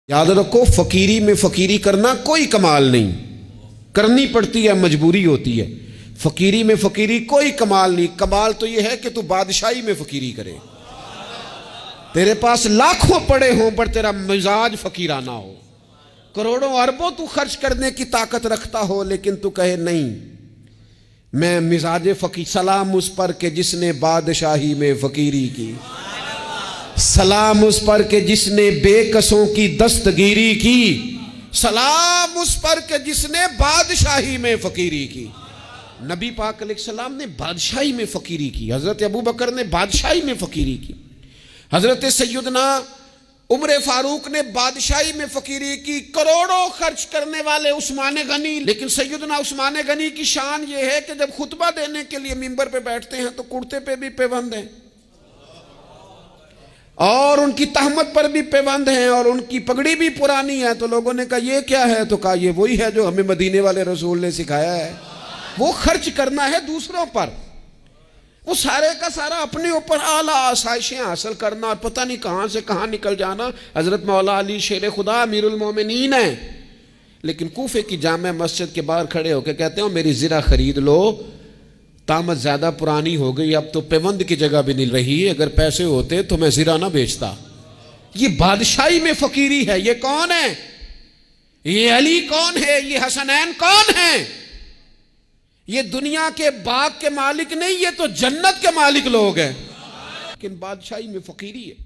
याद रखो, फकीरी में फकीरी करना कोई कमाल नहीं, करनी पड़ती है, मजबूरी होती है। फकीरी में फकीरी कोई कमाल नहीं। कमाल तो यह है कि तू बादशाही में फकीरी करे, तेरे पास लाखों पड़े हों पर तेरा मिजाज फकीराना हो, करोड़ों अरबों तू खर्च करने की ताकत रखता हो, लेकिन तू कहे नहीं मैं मिजाज फकीर। सलाम उस पर के जिसने बादशाही में फकीरी की, सलाम उस पर के जिसने बेकसों की दस्तगीरी की, सलाम उस पर के जिसने बादशाही में फकीरी की। नबी पाक अलैहिस्सलाम ने बादशाही में फकीरी की, हजरत अबू बकर ने बादशाही में फकीरी की, हजरत सैयदना उमर फारूक ने बादशाही में फकीरी की, करोड़ों खर्च करने वाले उस्मान गनी। लेकिन सैयदना उस्मान गनी की शान यह है कि जब खुतबा देने के लिए मिंबर पे बैठते हैं तो कुर्ते पे भी पेबंद हैं और उनकी तहमत पर भी पेबंद हैं और उनकी पगड़ी भी पुरानी है। तो लोगों ने कहा ये क्या है? तो कहा ये वही है जो हमें मदीने वाले रसूल ने सिखाया है। वो खर्च करना है दूसरों पर, वो सारे का सारा अपने ऊपर आला आसाइशें हासिल करना और पता नहीं कहां से कहां निकल जाना। हजरत मौला अली शेर खुदा अमीरुल मोमिनीन है, लेकिन कूफे की जामे मस्जिद के बाहर खड़े होकर कहते हो मेरी ज़रा खरीद लो, तामत ज्यादा पुरानी हो गई, अब तो पेवंद की जगह भी नहीं रही, अगर पैसे होते तो मैं ज़रा ना बेचता। ये बादशाही में फकीरी है। ये कौन है? ये अली कौन है? ये हसनैन कौन है? ये दुनिया के बाग के मालिक नहीं, ये तो जन्नत के मालिक लोग हैं, लेकिन बादशाही में फकीरी है।